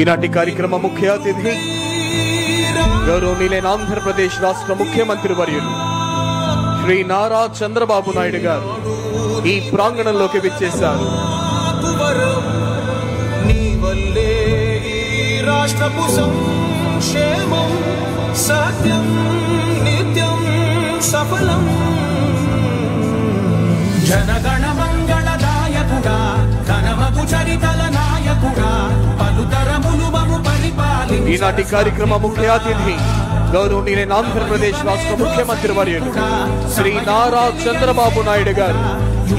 ఈనాటి కార్యక్రమ ముఖ్య అతిథి గౌరవనీయులైన ఆంధ్రప్రదేశ్ రాష్ట్ర ముఖ్యమంత్రి వర్యులు శ్రీ నారా చంద్రబాబు నాయుడు గారు ఈ ప్రాంగణంలోకి విచ్చేశారు. రాష్ట్రపు సంక్షేమం సత్యం నిత్యం సఫలం జనగణ మంగళదాయకుడా ఘనమగు చరితల నాయకుడా పలుతరములు మము పరిపాలి. ఈనాటి కార్యక్రమ ముఖ్య అతిథి గౌరవనీయులైన ఆంధ్రప్రదేశ్ రాష్ట్ర ముఖ్యమంత్రి వర్యులు శ్రీ నారా చంద్రబాబు నాయుడు గారు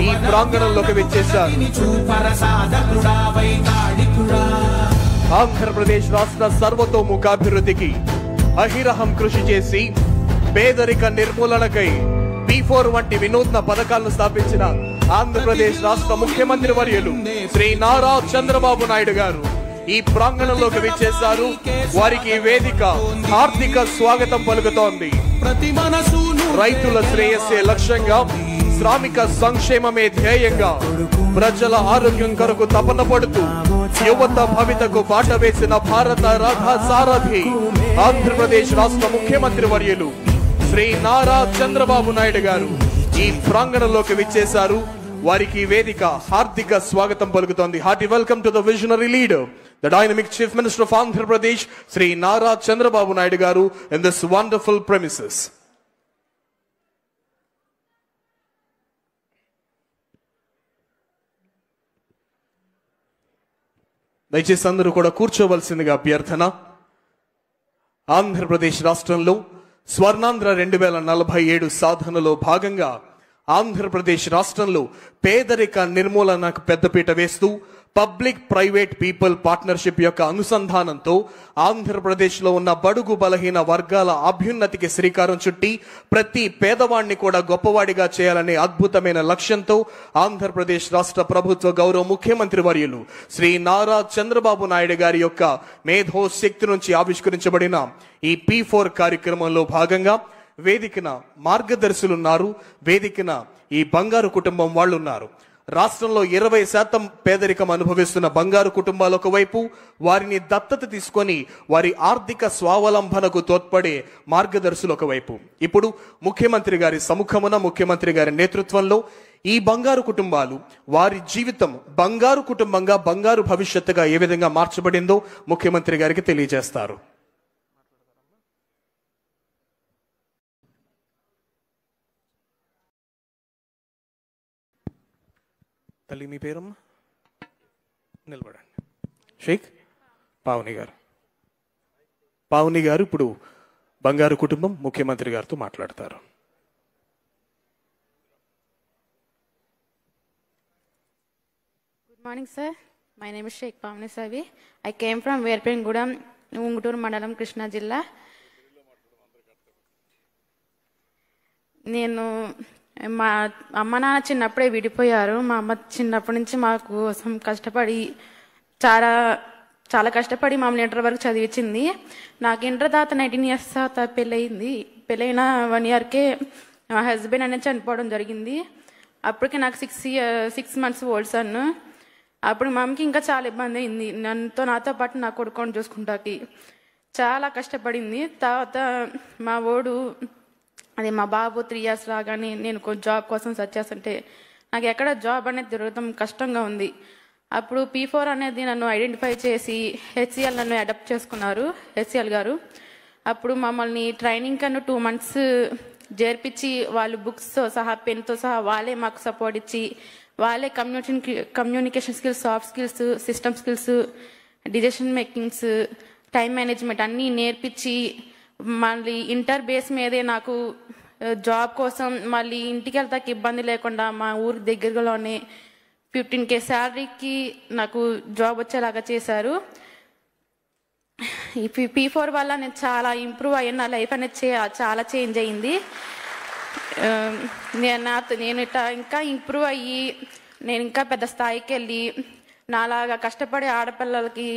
ఈ ప్రాంగణంలోకి విచ్చేశారు. ఆంధ్రప్రదేశ్ రాష్ట్ర సర్వతోముఖాభివృద్ధికి అహిరహం కృషి చేసి పేదరిక నిర్మూలనకై P4 వంటి వినూత్న పథకాలను స్థాపించిన ఆంధ్రప్రదేశ్ రాష్ట్ర ముఖ్యమంత్రి వర్యులు శ్రీ నారా చంద్రబాబు నాయుడు గారు ఈ ప్రాంగణంలోకి విచ్చేశారు. వారికి వేదిక హార్దిక స్వాగతం పలుకుతోంది. రైతుల శ్రేయస్సే లక్ష్యంగా, శ్రామిక సంక్షేమమే ధ్యేయంగా, ప్రజల ఆరోగ్యం కొరకు తపన పడుతూ యువత భవితకు బాట వేసిన భారత రథ సారథి ఆంధ్రప్రదేశ్ రాష్ట్ర ముఖ్యమంత్రి వర్యులు శ్రీ నారా చంద్రబాబు నాయుడు గారు ఈ ప్రాంగణంలోకి విచ్చేశారు. వారికి వేదిక హార్దిక స్వాగతం పలుకుతోంది. Hearty welcome to the visionary leader, the dynamic chief minister of Andhra Pradesh, Sri Nara Chandrababu Naidu garu in this wonderful premises. దయచేసి అందరూ కూడా కూర్చోవలసిందిగా అభ్యర్థన. ఆంధ్రప్రదేశ్ రాష్ట్రంలో స్వర్ణాంధ్ర 2047 సాధనలో భాగంగా ఆంధ్రప్రదేశ్ రాష్ట్రంలో పేదరిక నిర్మూలనకు పెద్దపీట వేస్తూ పబ్లిక్ ప్రైవేట్ పీపుల్ పార్ట్నర్షిప్ యొక్క అనుసంధానంతో ఆంధ్రప్రదేశ్లో ఉన్న బడుగు బలహీన వర్గాల అభ్యున్నతికి శ్రీకారం చుట్టి ప్రతి పేదవాడిని కూడా గొప్పవాడిగా చేయాలనే అద్భుతమైన లక్ష్యంతో ఆంధ్రప్రదేశ్ రాష్ట్ర ప్రభుత్వ గౌరవ ముఖ్యమంత్రి వర్యులు శ్రీ నారా చంద్రబాబు నాయుడు గారి యొక్క మేధో శక్తి నుంచి ఆవిష్కరించబడిన ఈ P4 కార్యక్రమంలో భాగంగా వేదికన మార్గదర్శులున్నారు. వేదికన ఈ బంగారు కుటుంబం వాళ్ళు ఉన్నారు. రాష్ట్రంలో 20% పేదరికం అనుభవిస్తున్న బంగారు కుటుంబాలు ఒకవైపు, వారిని దత్తత తీసుకొని వారి ఆర్థిక స్వావలంబనకు తోడ్పడే మార్గదర్శులు ఒకవైపు. ఇప్పుడు ముఖ్యమంత్రి గారి సముఖమున, ముఖ్యమంత్రి గారి నేతృత్వంలో ఈ బంగారు కుటుంబాలు వారి జీవితం బంగారు కుటుంబంగా, బంగారు భవిష్యత్తుగా ఏ విధంగా మార్చబడిందో ముఖ్యమంత్రి గారికి తెలియజేస్తారు. తల్లి మీ పేరు నిలబడండి. షేక్ పావని గారు. పావని గారు ఇప్పుడు బంగారు కుటుంబం ముఖ్యమంత్రి గారితో మాట్లాడతారు. Good morning, sir. My name is Sheikh Pavni Savi. I came from Verpengudam, Ungutur Mandalam, Krishna Jilla. నేను మా అమ్మ నాన్న చిన్నప్పుడే విడిపోయారు. మా అమ్మ చిన్నప్పటి నుంచి మా కోసం కష్టపడి చాలా చాలా కష్టపడి మమ్మల్ని ఇంటర్ వరకు చదివించింది. నాకు ఇంటర్ తర్వాత 19 years తర్వాత పెళ్ళయింది. పెళ్ళైన 1 yearకే మా హస్బెండ్ అనేది చనిపోవడం జరిగింది. అప్పటికి నాకు 6 months ఓల్డ్ సన్. అప్పుడు మా అమ్మకి ఇంకా చాలా ఇబ్బంది అయింది. నాతో పాటు నా కొడుకుని చూసుకుంటాకి చాలా కష్టపడింది. తర్వాత మా ఓడు అది మా బాబు 3 years రాగానే నేను జాబ్ కోసం సెర్చ్ చేస్తుంటే నాకు ఎక్కడ జాబ్ అనేది దొరకడం కష్టంగా ఉంది. అప్పుడు P4 అనేది నన్ను ఐడెంటిఫై చేసి HCL నన్ను అడాప్ట్ చేసుకున్నారు, HCL గారు. అప్పుడు మమ్మల్ని ట్రైనింగ్ కన్నా 2 months చేర్పించి వాళ్ళు బుక్స్తో సహా పెన్తో సహా వాళ్ళే మాకు సపోర్ట్ ఇచ్చి వాళ్ళే communication skills, soft skills, system skills, decision makings, time management అన్నీ నేర్పించి మళ్ళీ ఇంటర్ బేస్ మీదే నాకు జాబ్ కోసం మళ్ళీ ఇంటికి వెళ్తాకి ఇబ్బంది లేకుండా మా ఊరి దగ్గరలోనే 15K శాలరీకి నాకు జాబ్ వచ్చేలాగా చేశారు. ఈ P4 వల్ల నేను చాలా ఇంప్రూవ్ అయ్యాను. నా లైఫ్ అనేది చాలా చేంజ్ అయింది. నేను ఇట్లా ఇంకా ఇంప్రూవ్ అయ్యి నేను ఇంకా పెద్ద స్థాయికి వెళ్ళి నాలాగా కష్టపడే ఆడపిల్లలకి,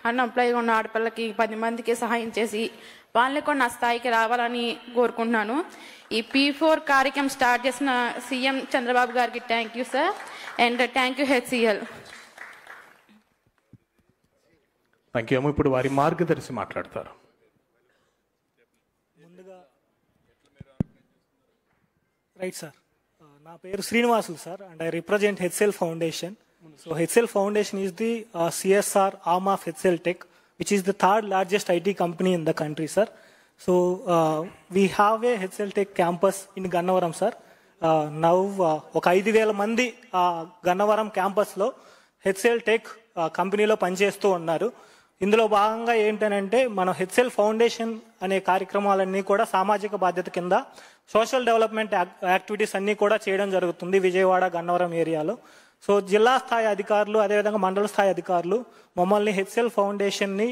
అన్ఎంప్లాయ్గా ఉన్న ఆడపిల్లలకి 10 మందికి సహాయం చేసి వాళ్ళని కూడా నా స్థాయికి రావాలని కోరుకుంటున్నాను. ఈ P4 కార్యక్రమం స్టార్ట్ చేసిన సీఎం చంద్రబాబు గారికి thank you sir, and thank you HCL. Thank you. ఇప్పుడు వారి మార్గదర్శి మాట్లాడతారు. ముందుగా రైట్ సార్, నా పేరు Srinivasulu sir, and I represent HCL foundation. So HCL foundation is the CSR arm of HCL Tech, which is the third largest IT company in the country, sir. So we have a HCL Tech campus in Gannavaram, sir. Now ఒక 5,000 మంది గన్నవరం క్యాంపస్లో HCL Tech కంపెనీలో పనిచేస్తూ ఉన్నారు. ఇందులో భాగంగా ఏంటనంటే మన HCL ఫౌండేషన్ అనే కార్యక్రమాలన్నీ కూడా సామాజిక బాధ్యత కింద సోషల్ డెవలప్మెంట్ యాక్టివిటీస్ అన్నీ కూడా చేయడం జరుగుతుంది విజయవాడ గన్నవరం ఏరియాలో. సో జిల్లా స్థాయి అధికారులు అదేవిధంగా మండల స్థాయి అధికారులు మమ్మల్ని HCL ఫౌండేషన్ని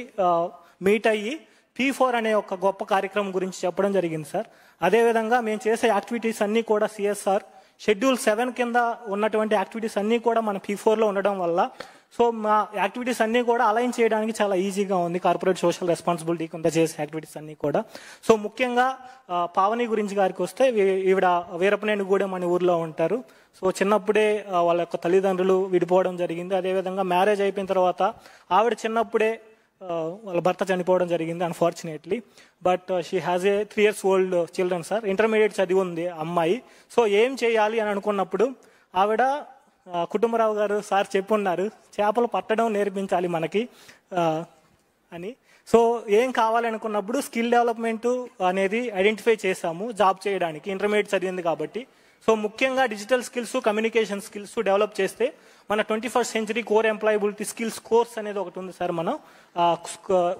మీట్ అయ్యి P4 అనే ఒక గొప్ప కార్యక్రమం గురించి చెప్పడం జరిగింది సార్. అదేవిధంగా మేము చేసే యాక్టివిటీస్ అన్నీ కూడా CSR షెడ్యూల్ 7 కింద ఉన్నటువంటి యాక్టివిటీస్ అన్నీ కూడా మన P4లో ఉండడం వల్ల సో మా యాక్టివిటీస్ అన్నీ కూడా అలైన్ చేయడానికి చాలా ఈజీగా ఉంది. కార్పొరేట్ సోషల్ రెస్పాన్సిబిలిటీ కింద చేసే యాక్టివిటీస్ అన్నీ కూడా. సో ముఖ్యంగా పావని గురించి గారికి వస్తే ఈవిడ వీరపనేనిగూడెం అనే ఊర్లో ఉంటారు. సో చిన్నప్పుడే వాళ్ళ యొక్క తల్లిదండ్రులు విడిపోవడం జరిగింది. అదేవిధంగా మ్యారేజ్ అయిపోయిన తర్వాత ఆవిడ చిన్నప్పుడే వాళ్ళ భర్త చనిపోవడం జరిగింది unfortunately. But she has a 3 years old children sir. Intermediate చదివి ఉంది అమ్మాయి. సో ఏం చేయాలి అని అనుకున్నప్పుడు ఆవిడ కుటుంబరావు గారు సార్ చెప్పున్నారు చేపలు పట్టడం నేర్పించాలి మనకి అని. సో ఏం కావాలనుకున్నప్పుడు స్కిల్ డెవలప్మెంట్ అనేది ఐడెంటిఫై చేశాము జాబ్ చేయడానికి, ఇంటర్మీడియట్ చదివింది కాబట్టి. సో ముఖ్యంగా digital skills, communication skills develop చేస్తే మన 21st century core employability skills course అనేది ఒకటి ఉంది సార్. మనం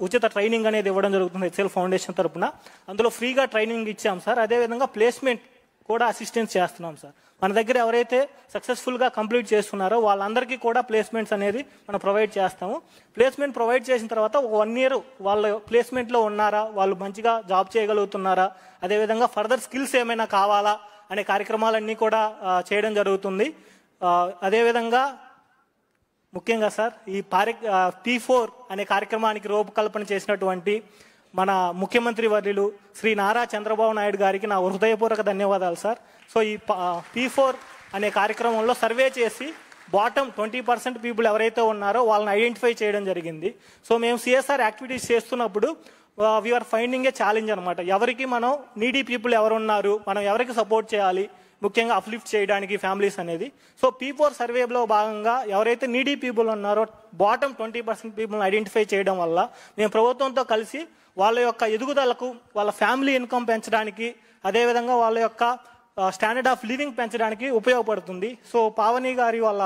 ఉచిత ట్రైనింగ్ అనేది ఇవ్వడం జరుగుతుంది HCL ఫౌండేషన్ తరఫున. అందులో ఫ్రీగా ట్రైనింగ్ ఇచ్చాం సార్. అదేవిధంగా ప్లేస్మెంట్ కూడా అసిస్టెన్స్ చేస్తున్నాం సార్. మన దగ్గర ఎవరైతే సక్సెస్ఫుల్గా కంప్లీట్ చేస్తున్నారో వాళ్ళందరికీ కూడా ప్లేస్మెంట్స్ అనేది మనం ప్రొవైడ్ చేస్తాము. ప్లేస్మెంట్ ప్రొవైడ్ చేసిన తర్వాత 1 year వాళ్ళ ప్లేస్మెంట్లో ఉన్నారా, వాళ్ళు మంచిగా జాబ్ చేయగలుగుతున్నారా, అదేవిధంగా ఫర్దర్ స్కిల్స్ ఏమైనా కావాలా అనే కార్యక్రమాలన్నీ కూడా చేయడం జరుగుతుంది. అదేవిధంగా ముఖ్యంగా సార్ ఈ P4 అనే కార్యక్రమానికి రూపకల్పన చేసినటువంటి మన ముఖ్యమంత్రి వర్యులు శ్రీ నారా చంద్రబాబు నాయుడు గారికి నా హృదయపూర్వక ధన్యవాదాలు సార్. సో ఈ P4 అనే కార్యక్రమంలో సర్వే చేసి బాటమ్ 20% పీపుల్ ఎవరైతే ఉన్నారో వాళ్ళని ఐడెంటిఫై చేయడం జరిగింది. సో మేము CSR యాక్టివిటీస్ చేస్తున్నప్పుడు వీఆర్ ఫైండింగ్ ఏ ఛాలెంజ్ అనమాట. ఎవరికి మనం నీడీ పీపుల్ ఎవరు ఉన్నారు, మనం ఎవరికి సపోర్ట్ చేయాలి, ముఖ్యంగా అప్లిఫ్ట్ చేయడానికి ఫ్యామిలీస్ అనేది. సో P4 సర్వేలో భాగంగా ఎవరైతే నీడీ పీపుల్ ఉన్నారో బాటమ్ 20% పీపుల్ని ఐడెంటిఫై చేయడం వల్ల మేము ప్రభుత్వంతో కలిసి వాళ్ళ యొక్క ఎదుగుదలకు, వాళ్ళ ఫ్యామిలీ ఇన్కమ్ పెంచడానికి, అదేవిధంగా వాళ్ళ యొక్క స్టాండర్డ్ ఆఫ్ లివింగ్ పెంచడానికి ఉపయోగపడుతుంది. సో పావని గారి వాళ్ళ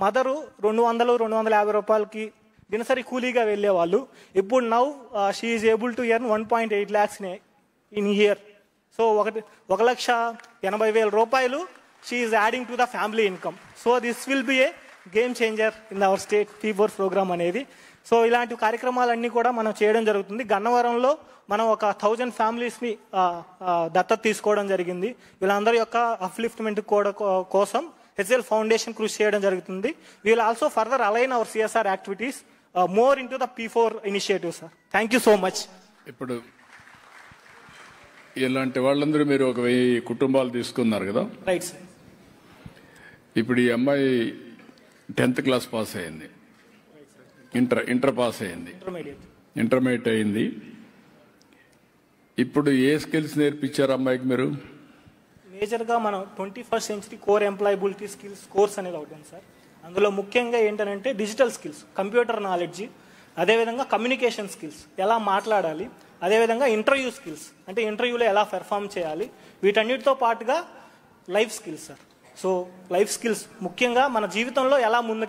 మదరు 200-250 రూపాయలకి దినసరి కూలీగా వెళ్ళేవాళ్ళు. ఇప్పుడు now she is able to earn 1.8 lakhs in year. So 1,80,000 రూపాయలు she is adding to the family income. So this will be a game changer in our state P4 program అనేది. So ఇలాంటి కార్యక్రమాలన్నీ కూడా మనం చేయడం జరుగుతుంది. గన్నవరంలో మనం ఒక 1000 ఫ్యామిలీస్ని దత్తత తీసుకోవడం జరిగింది. వీళ్ళందరి యొక్క అప్లిఫ్ట్మెంట్ కోసం HCL ఫౌండేషన్ కృషి చేయడం జరుగుతుంది. We'll also further align our CSR activities more in to the P4 initiative sir. Thank you so much. ఇప్పుడు ఇలాంటి వాళ్ళందరూ మీరు ఒక 1000 కుటుంబాలు తీసుకున్నారు కదా. Right sir. ఇప్పుడు ఈ అమ్మాయి 10th క్లాస్ పాస్ అయింది, ఇంటర్ పాస్ అయింది, ఇంటర్మీడియట్ అయింది. ఇప్పుడు ఏ స్కిల్స్ నేర్పించారు అమ్మాయికి మీరు? మేజర్గా మనం 21st century core employability skills course అనేది ఒకటి ఉంది సార్. అందులో ముఖ్యంగా ఏంటంటే డిజిటల్ స్కిల్స్, కంప్యూటర్ నాలెడ్జ్, అదేవిధంగా కమ్యూనికేషన్ స్కిల్స్, ఎలా మాట్లాడాలి, అదేవిధంగా ఇంటర్వ్యూ స్కిల్స్ అంటే ఇంటర్వ్యూలో ఎలా పెర్ఫామ్ చేయాలి, వీటన్నిటితో పాటుగా life skills sir. So life skills ముఖ్యంగా మన జీవితంలో ఎలా ముందుకు